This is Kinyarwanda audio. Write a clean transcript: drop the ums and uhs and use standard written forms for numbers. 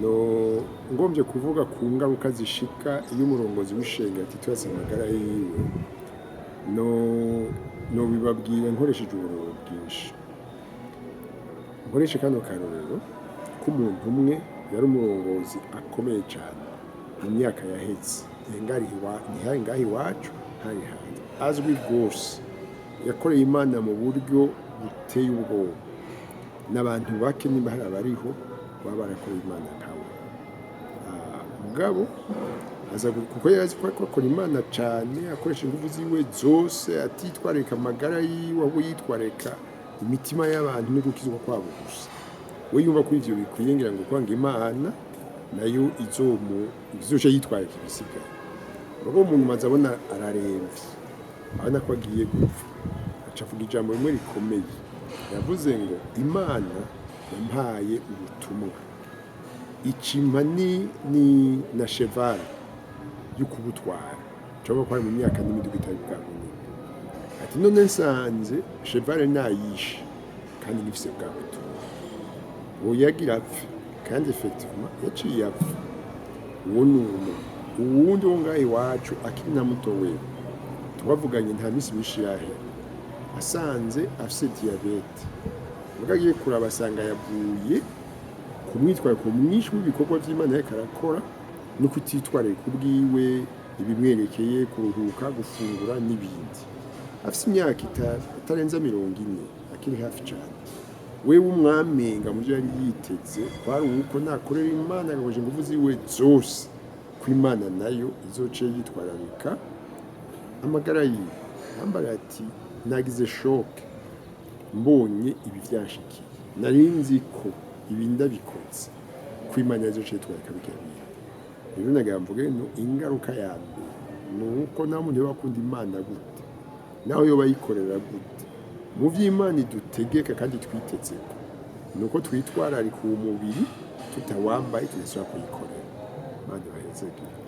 no ngombye kuvuga ku ngaruka zishika iyo umurongozi w'ishengero Atitwararitse Amagara yiwe no bibabwira nkoresheje uburoro bwinshi. Nkoreshe kano karorero k'umuntu umwe yari umurongozi akomeye cyane mu myaka yaheze, ntihari ngaho iwacu, hari hanze, azwi rwose, yakoreye Imana mu buryo buteye ubwoba. N'abantu bake nimba hari abariho baba barakoreye Imana nkawe. Mugabo aza kuko yari azi ko akora Imana cyane, akoresha ingufu ziwe zose, atitwararika amagara yiwe, ahubwo yitwararika imitima y'abantu no gukizwa kwabo gusa. We yumva ko ivyo bikwiye ngira ngo kwanga Imana nayo izoca yitwararika ibisigaye. Ubwo umuntu maze abona araremvye, abona ko agiye gupfa, aca avuga ijambo rimwe rikomeye. Yavuze ngo Imana yampaye ubutumwa, ikimpa ni na cheval yo kubutwara, nshobora ko ari mu myaka n'imiduga itari bwaboneka. Ati none nsanze cheval nayishe kandi ngifise bwa butumwa, uwo yagira apfe, kandi effectivement yaciye apfa. Uwo n'umuntu uwundi wo ngaho iwacu akiri na muto we twavuganye nta misi mishirahe, asanze afise diabete, ubwo agiye kuraba asanga yavuye kumwitwara ku mwinshi w'ibikorwa by'Imana yariko arakora no kutitwararika kubwiwe, ibimwerekeye, kuruhuka, gufungura n'ibindi. Afise imyaka itarenza 40, akiri hafi cyane. Wewe umwamenga mu byo yari yiteze kwari uko nakorera Imana agakoresha ingufu ziwe zose, ko Imana nayo izoce yitwararika amagara yiwe. Yambara ati nagize shock mbonye ibi byashikiye, nari nzi ko ibi ndabikoze ko Imana izoce yitwararika bikabira. Rero nagamvuge no ingaruka ya mbere nuko nta muntu bakunda Imana gute, naho yo bayikorera gute, mu by'Imana idutegeka kandi twitezeko nuko twitwararika uwo mubiri tutawambaye tudashobora kuyikorera. Imana ibahezagire.